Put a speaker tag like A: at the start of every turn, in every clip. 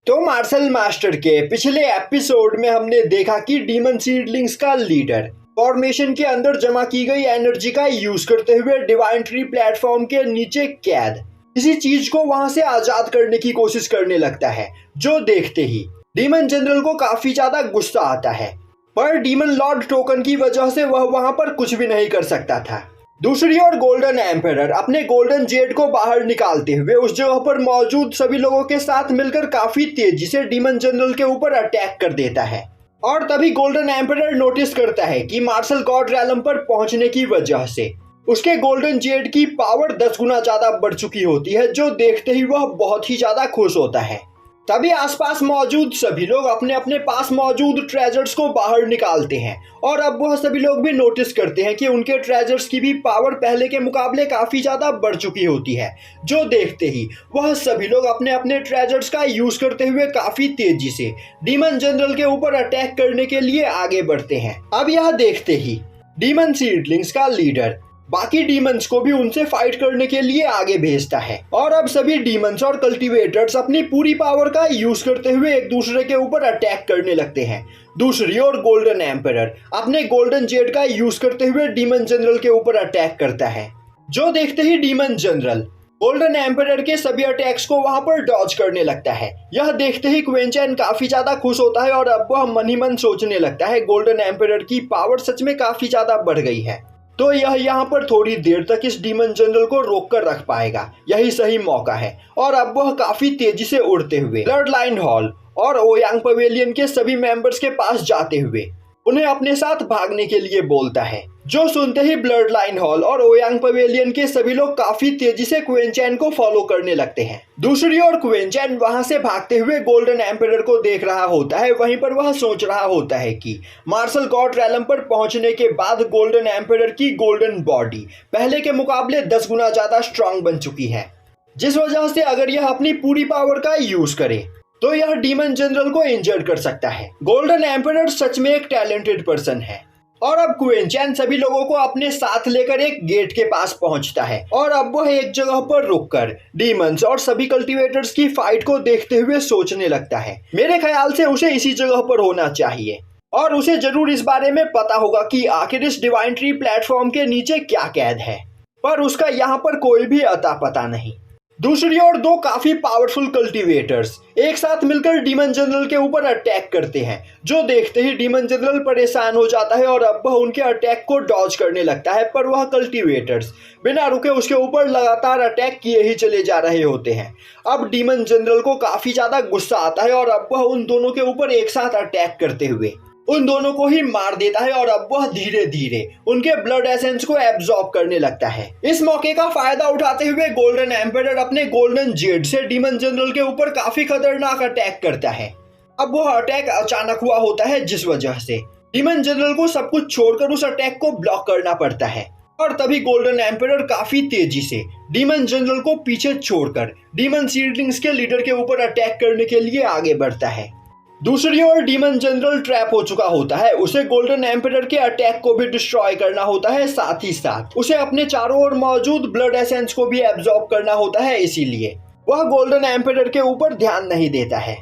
A: तो martial master के पिछले एपिसोड में हमने देखा कि डीमन सीडलिंग्स का लीडर फॉर्मेशन के अंदर जमा की गई एनर्जी का यूज करते हुए डिवाइन ट्री प्लेटफॉर्म के नीचे कैद किसी चीज को वहां से आजाद करने की कोशिश करने लगता है, जो देखते ही डीमन जनरल को काफी ज्यादा गुस्सा आता है। पर डीमन लॉर्ड टोकन की वजह से वह वहां पर कुछ भी नहीं कर सकता था। दूसरी ओर गोल्डन एम्परर अपने गोल्डन जेड को बाहर निकालते हुए उस जगह पर मौजूद सभी लोगों के साथ मिलकर काफी तेजी से डीमन जनरल के ऊपर अटैक कर देता है। और तभी गोल्डन एम्परर नोटिस करता है कि मार्शल गॉड रैलम पर पहुंचने की वजह से उसके गोल्डन जेड की पावर 10 गुना ज्यादा बढ़ चुकी होती है, जो देखते ही वह बहुत ही ज्यादा खुश होता है। तभी आसपास मौजूद सभी लोग अपने अपने पास मौजूद ट्रेजर्स को बाहर निकालते हैं और अब वह सभी लोग भी नोटिस करते हैं कि उनके ट्रेजर्स की भी पावर पहले के मुकाबले काफी ज्यादा बढ़ चुकी होती है, जो देखते ही वह सभी लोग अपने अपने ट्रेजर्स का यूज करते हुए काफी तेजी से डीमन जनरल के ऊपर अटैक करने के लिए आगे बढ़ते हैं। अब यह देखते ही डीमन सीडलिंग्स का लीडर बाकी डीमंस को भी उनसे फाइट करने के लिए आगे भेजता है और अब सभी डीमंस और कल्टीवेटर्स अपनी पूरी पावर का यूज करते हुए एक दूसरे के ऊपर अटैक करने लगते हैं। दूसरी ओर गोल्डन एम्परर अपने गोल्डन जेड का यूज करते हुए डीमन जनरल के ऊपर अटैक करता है, जो देखते ही डीमन जनरल गोल्डन एम्परर के सभी अटैक्स को वहां पर डॉज करने लगता है। यह देखते ही क्वीन चैन काफी ज्यादा खुश होता है और अब वह मन ही मन सोचने लगता है गोल्डन एम्परर की पावर सच में काफी ज्यादा बढ़ गई है, तो यह यहाँ पर थोड़ी देर तक इस डीमन जनरल को रोक कर रख पाएगा, यही सही मौका है। और अब वह काफी तेजी से उड़ते हुए ब्लड लाइन हॉल और ओयांग पवेलियन के सभी मेंबर्स के पास जाते हुए उन्हें अपने साथ भागने के लिए बोलता है, जो सुनते ही ब्लड लाइन हॉल और ओयांग पवेलियन के सभी लोग काफी तेजी से क्वीन चैन को फॉलो करने लगते हैं। दूसरी ओर क्वीन चैन वहां से भागते हुए गोल्डन एम्परर को देख रहा होता है। वहीं पर वह सोच रहा होता है कि मार्शल गॉड रैलम पर पहुंचने के बाद गोल्डन एम्परर की गोल्डन बॉडी पहले के मुकाबले 10 गुना ज्यादा स्ट्रांग बन चुकी है, जिस वजह से अगर यह अपनी पूरी पावर का यूज करे तो यह डीमन जनरल को इंजर्ड कर सकता है। गोल्डन एम्परर सच में एक टैलेंटेड पर्सन है। और अब क्वीन चैन सभी लोगों को अपने साथ लेकर एक गेट के पास पहुंचता है और अब वह एक जगह पर रुककर डीमंस और सभी कल्टीवेटर्स की फाइट को देखते हुए सोचने लगता है, मेरे ख्याल से उसे इसी जगह पर होना चाहिए और उसे जरूर इस बारे में पता होगा कि आखिर इस डिवाइन ट्री प्लेटफॉर्म के नीचे क्या कैद है, पर उसका यहाँ पर कोई भी अता पता नहीं। दूसरी ओर दो काफी पावरफुल कल्टीवेटर्स एक साथ मिलकर डीमन जनरल के ऊपर अटैक करते हैं, जो देखते ही डीमन जनरल परेशान हो जाता है और अब वह उनके अटैक को डॉज करने लगता है। पर वह कल्टीवेटर्स बिना रुके उसके ऊपर लगातार अटैक किए ही चले जा रहे होते हैं। अब डीमन जनरल को काफी ज्यादा गुस्सा आता है और अब वह उन दोनों के ऊपर एक साथ अटैक करते हुए उन दोनों को ही मार देता है और अब वह धीरे धीरे उनके ब्लड एसेंस को एब्जॉर्ब करने लगता है। इस मौके का फायदा उठाते हुए गोल्डन एम्परर अपने गोल्डन जेड से डीमन जनरल के ऊपर काफी खतरनाक अटैक करता है। अब वह अटैक अचानक हुआ होता है, जिस वजह से डीमन जनरल को सब कुछ छोड़कर उस अटैक को ब्लॉक करना पड़ता है। और तभी गोल्डन एम्परर काफी तेजी से डीमन जनरल को पीछे छोड़कर डीमन सीडलिंग्स के लीडर के ऊपर अटैक करने के लिए आगे बढ़ता है। दूसरी ओर डीमन जनरल ट्रैप हो चुका होता है, उसे गोल्डन एम्परर के अटैक को भी डिस्ट्रॉय करना होता है, साथ ही साथ उसे अपने चारों ओर मौजूद ब्लड एसेंस को भी एब्जॉर्ब करना होता है, इसीलिए वह गोल्डन एम्परर के ऊपर ध्यान नहीं देता है।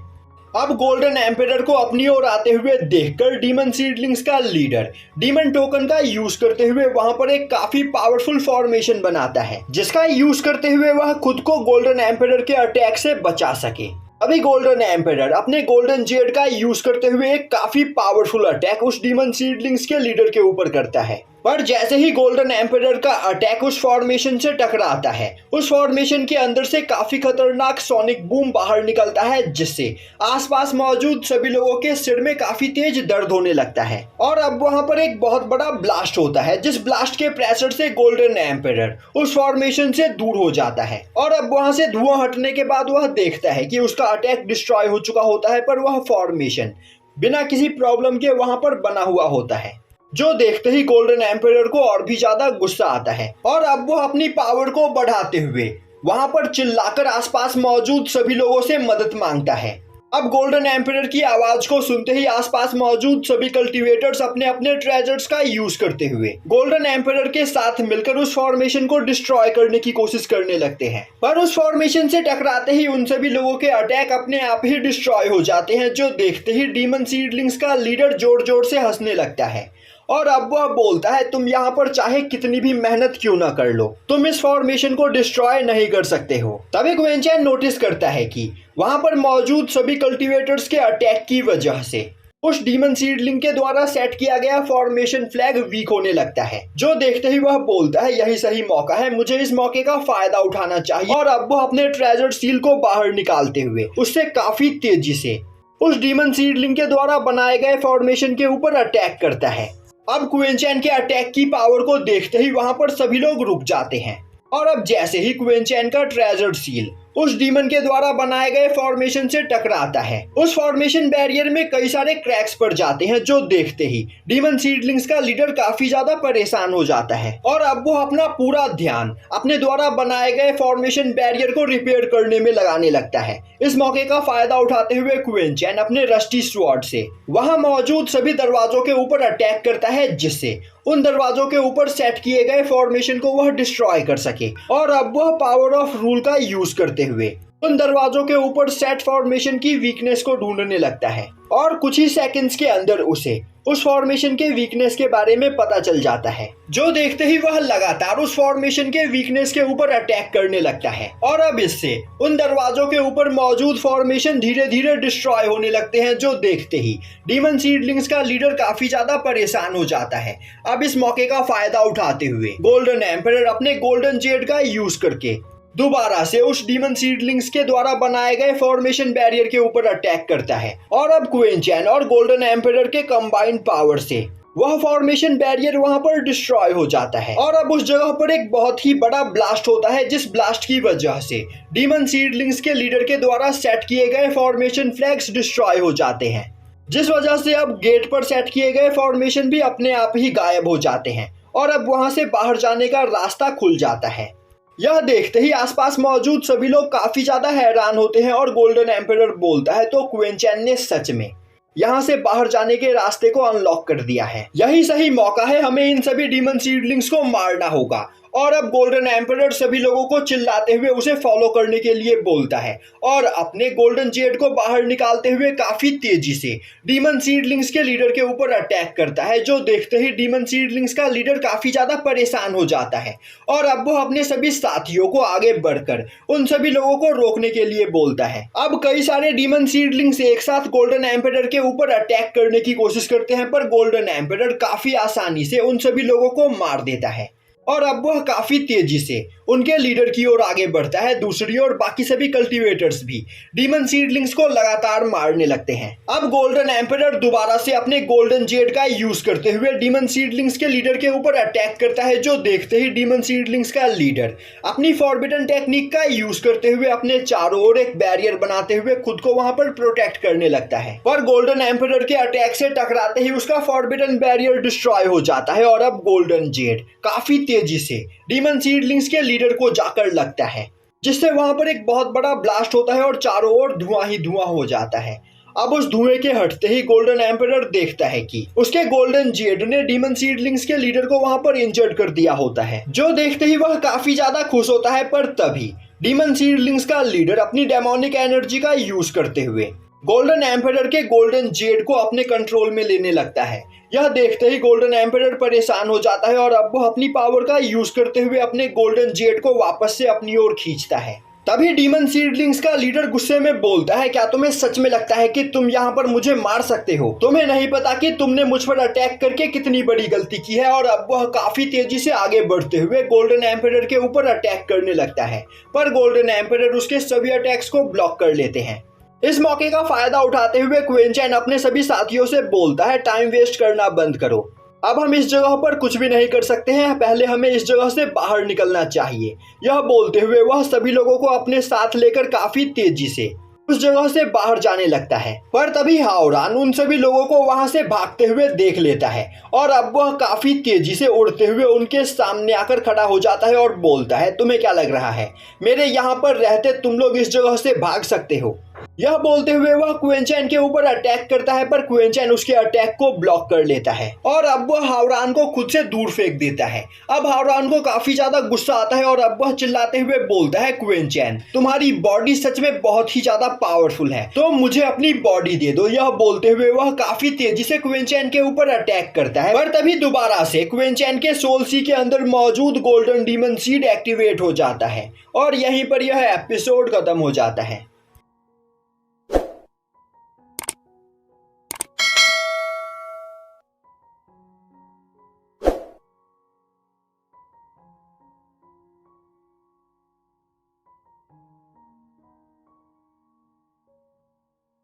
A: अब गोल्डन एम्परर को अपनी ओर आते हुए देखकर डीमन सीडलिंग्स का लीडर डीमन टोकन का यूज करते हुए वहां पर एक काफी पावरफुल फॉर्मेशन बनाता है, जिसका यूज करते हुए वह खुद को गोल्डन एम्परर के अटैक से बचा सके। अभी गोल्डन एम्परर अपने गोल्डन जेड का यूज करते हुए एक काफी पावरफुल अटैक उस डीमन सीडलिंग्स के लीडर के ऊपर करता है, पर जैसे ही गोल्डन एम्परर का अटैक उस फॉर्मेशन से टकराता है, उस फॉर्मेशन के अंदर से काफी खतरनाक सोनिक बूम बाहर निकलता है, जिससे आसपास मौजूद सभी लोगों के सिर में काफी तेज दर्द होने लगता है। और अब वहां पर एक बहुत बड़ा ब्लास्ट होता है, जिस ब्लास्ट के प्रेशर से गोल्डन एम्परर उस फॉर्मेशन से दूर हो जाता है और अब वहां से धुआं हटने के बाद वह देखता है कि उसका अटैक डिस्ट्रॉय हो चुका होता है, पर वह फॉर्मेशन बिना किसी प्रॉब्लम के वहां पर बना हुआ होता है, जो देखते ही गोल्डन एम्परर को और भी ज्यादा गुस्सा आता है और अब वो अपनी पावर को बढ़ाते हुए वहां पर चिल्लाकर आसपास मौजूद सभी लोगों से मदद मांगता है। अब गोल्डन एम्परर की आवाज को सुनते ही आसपास मौजूद सभी कल्टीवेटर्स अपने अपने ट्रेजर्स का यूज करते हुए गोल्डन एम्परर के साथ मिलकर उस फॉर्मेशन को डिस्ट्रॉय करने की कोशिश करने लगते हैं। पर उस फॉर्मेशन से टकराते ही उन सभी लोगों के अटैक अपने आप ही डिस्ट्रॉय हो जाते हैं, जो देखते ही डीमन सीडलिंग्स का लीडर जोर जोर से हंसने लगता है और अब वह बोलता है, तुम यहाँ पर चाहे कितनी भी मेहनत क्यों ना कर लो, तुम इस फॉर्मेशन को डिस्ट्रॉय नहीं कर सकते हो। तभी क्वेंचैन नोटिस करता है कि वहां पर मौजूद सभी कल्टीवेटर्स के अटैक की वजह से उस डीमन सीडलिंग के द्वारा सेट किया गया फॉर्मेशन फ्लैग वीक होने लगता है, जो देखते ही वह बोलता है, यही सही मौका है, मुझे इस मौके का फायदा उठाना चाहिए। और अब वो अपने ट्रेजर सील को बाहर निकालते हुए उससे काफी तेजी से उस डीमन सीडलिंग के द्वारा बनाए गए फॉर्मेशन के ऊपर अटैक करता है। अब क्वेंचैन के अटैक की पावर को देखते ही वहां पर सभी लोग रुक जाते हैं और अब जैसे ही क्वेंचैन का ट्रेजर सील उस डीमन के द्वारा बनाए गए फॉर्मेशन से टकराता है, उस फॉर्मेशन बैरियर में कई सारे क्रैक्स पड़ जाते हैं, जो देखते ही डीमन सीडलिंग्स का लीडर काफी ज्यादा परेशान हो जाता है और अब वो अपना पूरा ध्यान अपने द्वारा बनाए गए फॉर्मेशन बैरियर को रिपेयर करने में लगाने लगता है। इस मौके का फायदा उठाते हुए क्वेंचैन अपने रस्टी स्वॉर्ड से वहां मौजूद सभी दरवाजों के ऊपर अटैक करता है, जिससे उन दरवाजों के ऊपर सेट किए गए फॉर्मेशन को वह डिस्ट्रॉय कर सके। और अब वह पावर ऑफ रूल का यूज करते हुए उन दरवाजों के ऊपर सेट फॉर्मेशन की वीकनेस को ढूंढने लगता है और कुछ ही सेकंड्स के अंदर उसे उस फॉर्मेशन के वीकनेस के बारे में पता चल जाता है, जो देखते ही वह लगातार उस फॉर्मेशन के वीकनेस के ऊपर अटैक करने लगता है और अब इससे उन दरवाजों के ऊपर मौजूद फॉर्मेशन धीरे धीरे डिस्ट्रॉय होने लगते हैं, जो देखते ही डीमन सीडलिंग्स का लीडर काफी ज्यादा परेशान हो जाता है। अब इस मौके का फायदा उठाते हुए गोल्डन एम्परर अपने गोल्डन जेड का यूज करके दोबारा से उस डीमन सीडलिंग्स के द्वारा बनाए गए फॉर्मेशन बैरियर के ऊपर अटैक करता है और अब क्वेंचैन और गोल्डन एम्परर के कंबाइंड पावर से वह फॉर्मेशन बैरियर वहां पर डिस्ट्रॉय हो जाता है और अब उस जगह पर एक बहुत ही बड़ा ब्लास्ट होता है, जिस ब्लास्ट की वजह से डीमन सीडलिंग्स के लीडर के द्वारा सेट किए गए फॉर्मेशन फ्लैग्स डिस्ट्रॉय हो जाते हैं, जिस वजह से अब गेट पर सेट किए गए फॉर्मेशन भी अपने आप ही गायब हो जाते हैं और अब वहां से बाहर जाने का रास्ता खुल जाता है। यह देखते ही आसपास मौजूद सभी लोग काफी ज्यादा हैरान होते हैं और गोल्डन एम्परर बोलता है, तो क्वेंचैन ने सच में यहाँ से बाहर जाने के रास्ते को अनलॉक कर दिया है, यही सही मौका है, हमें इन सभी डीमन सीडलिंग्स को मारना होगा। और अब गोल्डन एम्परर सभी लोगों को चिल्लाते हुए उसे फॉलो करने के लिए बोलता है और अपने गोल्डन जेड को बाहर निकालते हुए काफी तेजी से डीमन सीडलिंग्स के लीडर के ऊपर अटैक करता है, जो देखते ही डीमन सीडलिंग्स का लीडर काफी ज्यादा परेशान हो जाता है और अब वो अपने सभी साथियों को आगे बढ़कर उन सभी लोगों को रोकने के लिए बोलता है। अब कई सारे डीमन सीडलिंग्स एक साथ गोल्डन एम्परर के ऊपर अटैक करने की कोशिश करते हैं, पर गोल्डन एम्परर काफी आसानी से उन सभी लोगों को मार देता है और अब वह काफी तेजी से उनके लीडर की ओर आगे बढ़ता है। दूसरी ओर बाकी सभी कल्टीवेटर्स भी डीमन सीडलिंग्स को लगातार मारने लगते हैं। अब गोल्डन एम्परर दोबारा से अपने गोल्डन जेड का यूज करते हुए डीमन सीडलिंग्स के लीडर के ऊपर अटैक करता है, जो देखते ही डीमन सीडलिंग्स का लीडर अपनी फॉरबिडन टेक्निक का यूज करते हुए अपने चारों ओर एक बैरियर बनाते हुए खुद को वहां पर प्रोटेक्ट करने लगता है, पर गोल्डन एम्परर के अटैक से टकराते ही उसका फॉरबिडन बैरियर डिस्ट्रॉय हो जाता है और अब गोल्डन जेड काफी तेजी से डीमन सीडलिंग्स के लीडर को जाकर लगता है, जिससे वहां पर एक बहुत बड़ा ब्लास्ट होता है और चारों ओर धुआं ही धुआं हो जाता है। अब उस धुएं के हटते ही गोल्डन एम्परर देखता है कि उसके गोल्डन जेड ने डीमन सीडलिंग्स के लीडर को वहां पर इंजर्ड कर दिया होता है, जो देखते ही वह काफी ज्यादा खुश होता है। पर तभी डीमन सीडलिंग्स का लीडर अपनी डेमोनिक एनर्जी का यूज करते हुए गोल्डन एम्परर के गोल्डन जेड को अपने कंट्रोल में लेने लगता है। यह देखते ही गोल्डन एम्परर परेशान हो जाता है और अब वो अपनी पावर का यूज करते हुए अपने गोल्डन जेड को वापस से अपनी ओर खींचता है। तभी डीमन सीडलिंग्स का लीडर गुस्से में बोलता है, क्या तुम्हें सच में लगता है कि तुम यहाँ पर मुझे मार सकते हो? तुम्हें नहीं पता कि तुमने मुझ पर अटैक करके कितनी बड़ी गलती की है। और अब वह काफी तेजी से आगे बढ़ते हुए गोल्डन एम्परर के ऊपर अटैक करने लगता है, पर गोल्डन एम्परर उसके सभी अटैक्स को ब्लॉक कर लेते हैं। इस मौके का फायदा उठाते हुए क्वेंचैन अपने सभी साथियों से बोलता है, टाइम वेस्ट करना बंद करो, अब हम इस जगह पर कुछ भी नहीं कर सकते हैं, पहले हमें इस जगह से बाहर निकलना चाहिए। यह बोलते हुए वह सभी लोगों को अपने साथ लेकर काफी तेजी से उस जगह से बाहर जाने लगता है, पर तभी हाओरान उन सभी लोगों को वहां से भागते हुए देख लेता है और अब वह काफी तेजी से उड़ते हुए उनके सामने आकर खड़ा हो जाता है और बोलता है, तुम्हें क्या लग रहा है मेरे यहाँ पर रहते तुम लोग इस जगह से भाग सकते हो? यह बोलते हुए वह क्वेनचैन के ऊपर अटैक करता है, पर क्वेनचैन उसके अटैक को ब्लॉक कर लेता है और अब वह हावरान को खुद से दूर फेंक देता है। अब हावरान को काफी ज्यादा गुस्सा आता है और अब वह चिल्लाते हुए बोलता है, क्वेनचैन तुम्हारी बॉडी सच में बहुत ही ज्यादा पावरफुल है, तो मुझे अपनी बॉडी दे दो। यह बोलते हुए वह काफी तेजी से क्वेनचैन के ऊपर अटैक करता है, पर तभी दोबारा से क्वेनचैन के सोल सी के अंदर मौजूद गोल्डन डीमन सीड एक्टिवेट हो जाता है और यहीं पर यह एपिसोड खत्म हो जाता है।